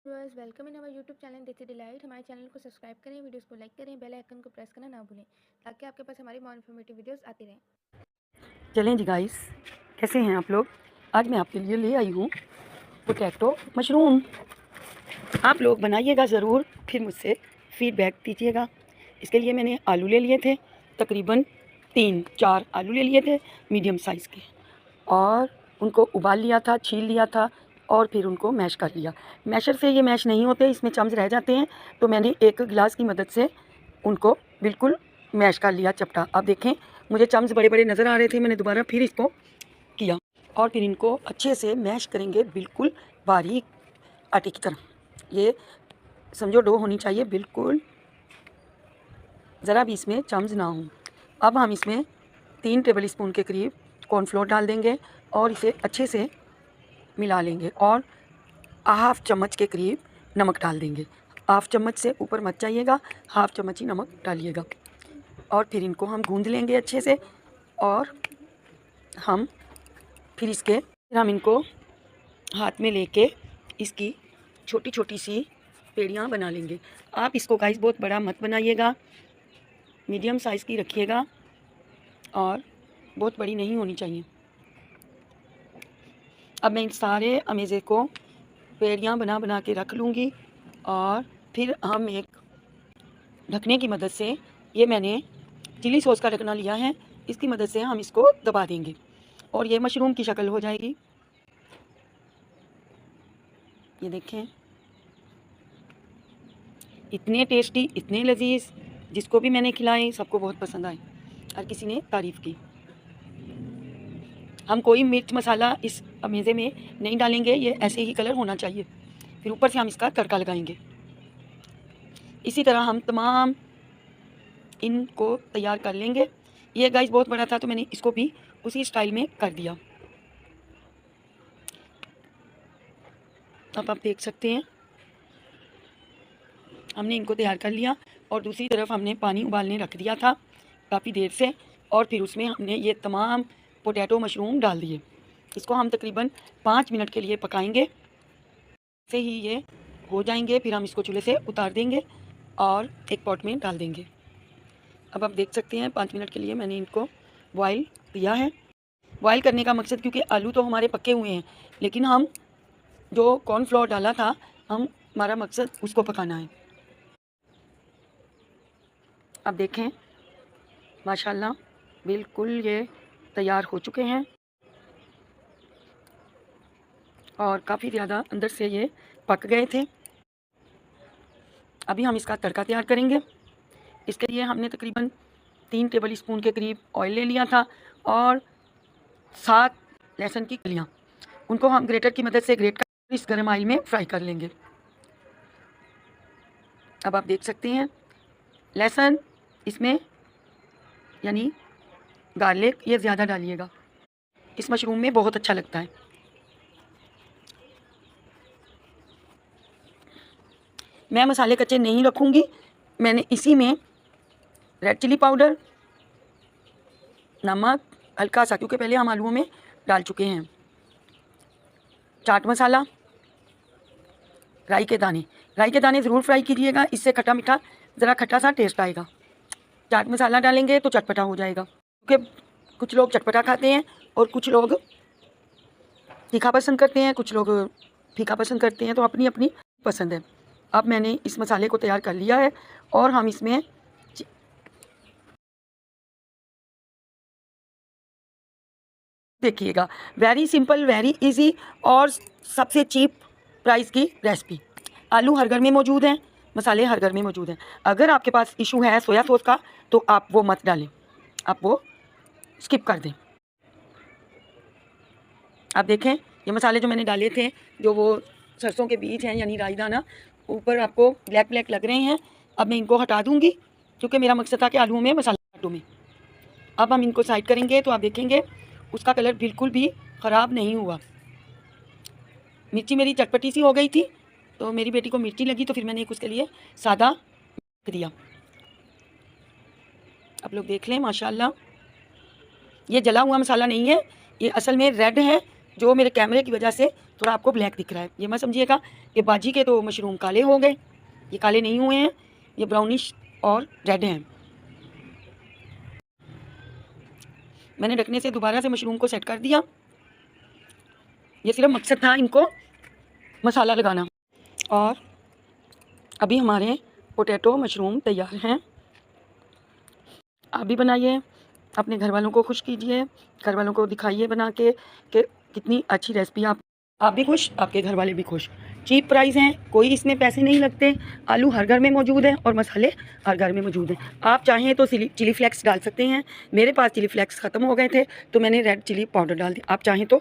Viewers welcome in our YouTube channel देसी delight. हमारे channel को सब्सक्राइब करें, वीडियोस को लाइक करें, बेल आइकन को प्रेस करना ना भूलें ताकि आपके पास हमारी मोर इन्फॉर्मेटिव वीडियोस आती रहें। चलें जी गाइस, कैसे हैं आप लोग। आज मैं आपके लिए ले आई हूँ पोटैटो मशरूम। आप लोग बनाइएगा ज़रूर, फिर मुझसे फीडबैक दीजिएगा। इसके लिए मैंने आलू ले लिए थे, तकरीबन 3-4 आलू ले लिए थे मीडियम साइज़ के, और उनको उबाल लिया था, छील लिया था और फिर उनको मैश कर लिया। मैशर से ये मैश नहीं होते, इसमें चम्स रह जाते हैं, तो मैंने एक गिलास की मदद से उनको बिल्कुल मैश कर लिया चपटा। अब देखें, मुझे चम्स बड़े बड़े नज़र आ रहे थे, मैंने दोबारा फिर इसको किया और फिर इनको अच्छे से मैश करेंगे, बिल्कुल बारीक आटे की तरह। ये समझो डो होनी चाहिए, बिल्कुल ज़रा भी इसमें चम्स ना हो। अब हम इसमें 3 टेबल स्पून के करीब कॉर्नफ्लोर डाल देंगे और इसे अच्छे से मिला लेंगे, और हाफ़ चम्मच के करीब नमक डाल देंगे। हाफ़ चम्मच से ऊपर मत जाइएगा, हाफ़ चम्मच ही नमक डालिएगा। और फिर इनको हम गूंद लेंगे अच्छे से, और फिर हम इनको हाथ में लेके इसकी छोटी छोटी सी पेड़ियाँ बना लेंगे। आप इसको गाइस बहुत बड़ा मत बनाइएगा, मीडियम साइज़ की रखिएगा और बहुत बड़ी नहीं होनी चाहिए। अब मैं इन सारे अमेज़े को पेड़ियाँ बना बना के रख लूँगी, और फिर हम एक ढकने की मदद से, ये मैंने चिली सॉस का ढकना लिया है, इसकी मदद से हम इसको दबा देंगे और ये मशरूम की शक्ल हो जाएगी। ये देखें, इतने टेस्टी, इतने लजीज, जिसको भी मैंने खिलाए सबको बहुत पसंद आए, हर किसी ने तारीफ़ की। हम कोई मिर्च मसाला इस अमेज़े में नहीं डालेंगे, ये ऐसे ही कलर होना चाहिए। फिर ऊपर से हम इसका तड़का लगाएंगे। इसी तरह हम तमाम इनको तैयार कर लेंगे। ये गाइस बहुत बड़ा था तो मैंने इसको भी उसी स्टाइल में कर दिया। अब आप देख सकते हैं, हमने इनको तैयार कर लिया और दूसरी तरफ हमने पानी उबालने रख दिया था काफ़ी देर से, और फिर उसमें हमने ये तमाम पोटैटो मशरूम डाल दिए। इसको हम तकरीबन 5 मिनट के लिए पकाएंगे, से ही ये हो जाएंगे। फिर हम इसको चूल्हे से उतार देंगे और एक पॉट में डाल देंगे। अब आप देख सकते हैं 5 मिनट के लिए मैंने इनको बॉयल किया है। बॉयल करने का मकसद, क्योंकि आलू तो हमारे पके हुए हैं, लेकिन हम जो कॉर्नफ्लोर डाला था, हमारा मकसद उसको पकाना है। अब देखें, माशाल्लाह बिल्कुल ये तैयार हो चुके हैं और काफ़ी ज़्यादा अंदर से ये पक गए थे। अभी हम इसका तड़का तैयार करेंगे। इसके लिए हमने तकरीबन 3 टेबल स्पून के करीब ऑयल ले लिया था और 7 लहसुन की कलियाँ, उनको हम ग्रेटर की मदद से ग्रेट कर इस गर्म ऑयल में फ्राई कर लेंगे। अब आप देख सकते हैं, लहसुन इसमें यानी गार्लिक ये ज़्यादा डालिएगा, इस मशरूम में बहुत अच्छा लगता है। मैं मसाले कच्चे नहीं रखूँगी, मैंने इसी में रेड चिली पाउडर, नमक हल्का सा, क्योंकि पहले हम आलूओं में डाल चुके हैं, चाट मसाला, राई के दाने ज़रूर फ्राई कीजिएगा, इससे खट्टा मीठा ज़रा खट्टा सा टेस्ट आएगा। चाट मसाला डालेंगे तो चटपटा हो जाएगा, क्योंकि कुछ लोग चटपटा खाते हैं और कुछ लोग तीखा पसंद करते हैं, कुछ लोग फीका पसंद करते हैं, तो अपनी अपनी पसंद है। अब मैंने इस मसाले को तैयार कर लिया है और हम इसमें देखिएगा, वेरी सिंपल, वेरी इजी और सबसे चीप प्राइस की रेसिपी। आलू हर घर में मौजूद हैं, मसाले हर घर में मौजूद हैं। अगर आपके पास इशू है सोया सॉस का तो आप वो मत डालें, आप वो स्किप कर दें। आप देखें, ये मसाले जो मैंने डाले थे, जो वो सरसों के बीज हैं यानी राई दाना, ऊपर आपको ब्लैक ब्लैक लग रहे हैं। अब मैं इनको हटा दूंगी, क्योंकि मेरा मकसद था कि आलूओं में मसाला काटूँ में। अब हम इनको साइड करेंगे तो आप देखेंगे उसका कलर बिल्कुल भी ख़राब नहीं हुआ। मिर्ची मेरी चटपटी सी हो गई थी, तो मेरी बेटी को मिर्ची लगी, तो फिर मैंने एक उसके लिए सादा रख दिया। आप लोग देख लें, माशाल्लाह ये जला हुआ मसाला नहीं है, ये असल में रेड है, जो मेरे कैमरे की वजह से थोड़ा आपको ब्लैक दिख रहा है, ये मत समझिएगा कि बाजी के तो मशरूम काले हो गए। ये काले नहीं हुए हैं, ये ब्राउनिश और रेड हैं। मैंने ढकने से दोबारा से मशरूम को सेट कर दिया। ये सिर्फ मकसद था इनको मसाला लगाना। और अभी हमारे पोटैटो मशरूम तैयार हैं। आप भी बनाइए, अपने घर वालों को खुश कीजिए, घर वालों को दिखाइए बना के कि कितनी अच्छी रेसिपी। आप भी खुश, आपके घर वाले भी खुश। चीप प्राइस हैं, कोई इसमें पैसे नहीं लगते। आलू हर घर में मौजूद है और मसाले हर घर में मौजूद हैं। आप चाहें तो चिली फ्लेक्स डाल सकते हैं। मेरे पास चिली फ्लेक्स ख़त्म हो गए थे तो मैंने रेड चिली पाउडर डाल दी। आप चाहें तो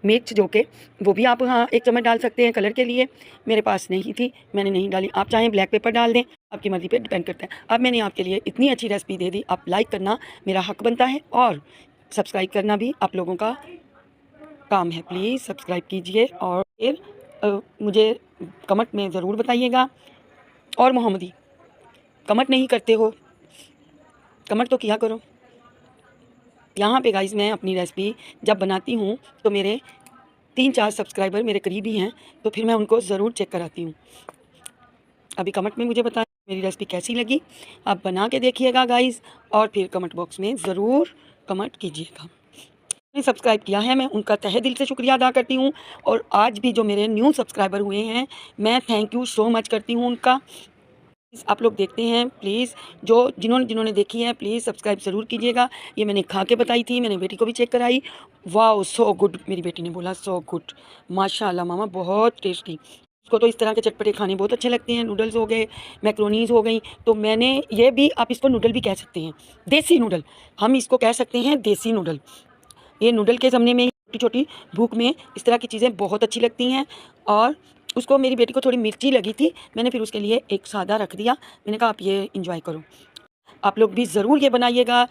मिर्च जो के वो भी आप 1 चम्मच डाल सकते हैं कलर के लिए। मेरे पास नहीं थी, मैंने नहीं डाली। आप चाहें ब्लैक पेपर डाल दें, आपकी मर्ज़ी पे डिपेंड करता है। अब मैंने आपके लिए इतनी अच्छी रेसिपी दे दी, आप लाइक करना मेरा हक बनता है और सब्सक्राइब करना भी आप लोगों का काम है। प्लीज़ सब्सक्राइब कीजिए और फिर मुझे कमेंट में ज़रूर बताइएगा। और मोहम्मदी कमेंट नहीं करते हो, कमेंट तो किया करो। यहाँ पे गाइस मैं अपनी रेसिपी जब बनाती हूँ तो मेरे 3-4 सब्सक्राइबर मेरे करीबी हैं, तो फिर मैं उनको ज़रूर चेक कराती हूँ। अभी कमेंट में मुझे बताएं मेरी रेसिपी कैसी लगी। आप बना के देखिएगा गाइस और फिर कमेंट बॉक्स में ज़रूर कमेंट कीजिएगा। सब्सक्राइब किया है, मैं उनका तहे दिल से शुक्रिया अदा करती हूँ। और आज भी जो मेरे न्यू सब्सक्राइबर हुए हैं, मैं थैंक यू सो मच करती हूँ उनका। आप लोग देखते हैं प्लीज़, जो जिन्होंने देखी है प्लीज़ सब्सक्राइब ज़रूर कीजिएगा। ये मैंने खा के बताई थी, मैंने बेटी को भी चेक कराई। वाओ सो गुड, मेरी बेटी ने बोला सो गुड, माशाल्लाह मामा बहुत टेस्टी। उसको तो इस तरह के चटपटे खाने बहुत अच्छे लगते हैं। नूडल्स हो गए, मैक्रोनीज़ हो गई, तो मैंने ये भी, आप इसको नूडल भी कह सकते हैं, देसी नूडल हम इसको कह सकते हैं, देसी नूडल। ये नूडल के सामने में छोटी छोटी भूख में इस तरह की चीज़ें बहुत अच्छी लगती हैं। और उसको, मेरी बेटी को थोड़ी मिर्ची लगी थी, मैंने फिर उसके लिए एक सादा रख दिया। मैंने कहा आप ये इंजॉय करो। आप लोग भी ज़रूर ये बनाइएगा,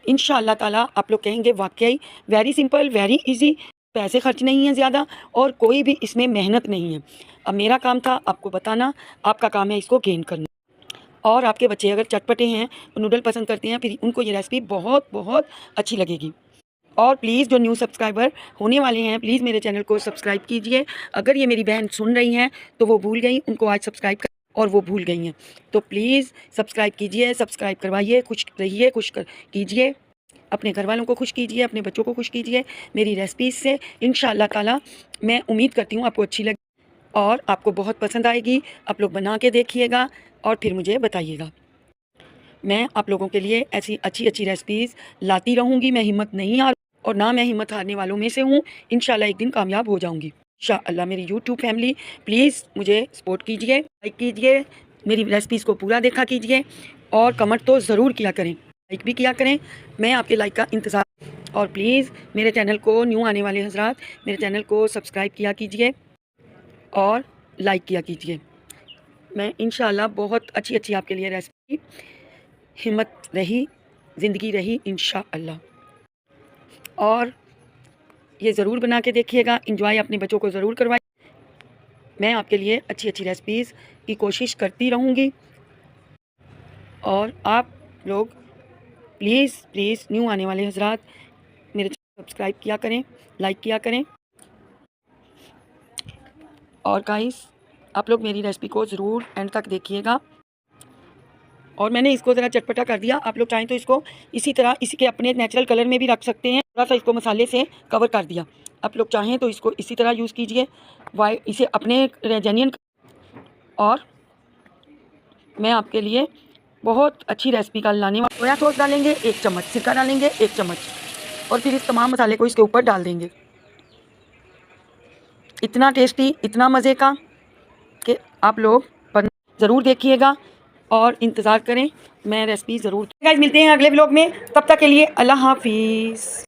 इंशाअल्लाह ताला आप लोग कहेंगे वाकई वेरी सिंपल, वेरी इजी। पैसे खर्च नहीं है ज़्यादा और कोई भी इसमें मेहनत नहीं है। अब मेरा काम था आपको बताना, आपका काम है इसको गेन करना। और आपके बच्चे अगर चटपटे हैं, नूडल पसंद करते हैं, फिर उनको ये रेसिपी बहुत बहुत अच्छी लगेगी। और प्लीज़ जो न्यू सब्सक्राइबर होने वाले हैं, प्लीज़ मेरे चैनल को सब्सक्राइब कीजिए। अगर ये मेरी बहन सुन रही हैं तो वो भूल गई, उनको आज सब्सक्राइब कर और वो भूल गई हैं, तो प्लीज़ सब्सक्राइब कीजिए, सब्सक्राइब करवाइए, खुश रहिए, कीजिए, अपने घर वालों को खुश कीजिए, अपने बच्चों को खुश कीजिए मेरी रेसिपीज़ से। इंशाअल्लाह ताला मैं उम्मीद करती हूँ आपको अच्छी लगे और आपको बहुत पसंद आएगी। आप लोग बना के देखिएगा और फिर मुझे बताइएगा। मैं आप लोगों के लिए ऐसी अच्छी अच्छी रेसिपीज़ लाती रहूँगी। मैं हिम्मत नहीं हार और ना मैं हिम्मत हारने वालों में से हूँ। इंशाल्लाह एक दिन कामयाब हो जाऊँगी इंशाअल्लाह। मेरी यूट्यूब फैमिली प्लीज़ मुझे सपोर्ट कीजिए, लाइक कीजिए, मेरी रेसिपीज़ को पूरा देखा कीजिए और कमेंट तो ज़रूर किया करें, लाइक भी किया करें। मैं आपके लाइक का इंतज़ार। और प्लीज़ मेरे चैनल को, न्यू आने वाले हज़रात मेरे चैनल को सब्सक्राइब किया कीजिए और लाइक किया कीजिए। मैं इंशाअल्लाह बहुत अच्छी अच्छी आपके लिए रेसिपी, हिम्मत रही, ज़िंदगी रही इंशाअल्लाह। और ये ज़रूर बना के देखिएगा, एंजॉय अपने बच्चों को ज़रूर करवाइए। मैं आपके लिए अच्छी अच्छी रेसिपीज़ की कोशिश करती रहूँगी। और आप लोग प्लीज़ न्यू आने वाले हज़रात मेरे चैनल सब्सक्राइब किया करें, लाइक किया करें। और गाइस आप लोग मेरी रेसिपी को ज़रूर एंड तक देखिएगा। और मैंने इसको ज़रा चटपटा कर दिया, आप लोग चाहें तो इसको इसी तरह, इसी के अपने नेचुरल कलर में भी रख सकते हैं। थोड़ा सा इसको मसाले से कवर कर दिया, आप लोग चाहें तो इसको इसी तरह यूज़ कीजिए, इसे अपने जेन्युइन। और मैं आपके लिए बहुत अच्छी रेसिपी का लाने वाला। सोया सॉस डालेंगे 1 चम्मच, सिरका डालेंगे 1 चम्मच और फिर इस तमाम मसाले को इसके ऊपर डाल देंगे। इतना टेस्टी, इतना मज़े का कि आप लोग ज़रूर देखिएगा और इंतज़ार करें। मैं रेसिपी ज़रूर। गाइस मिलते हैं अगले व्लॉग में, तब तक के लिए अल्लाह हाफिज़।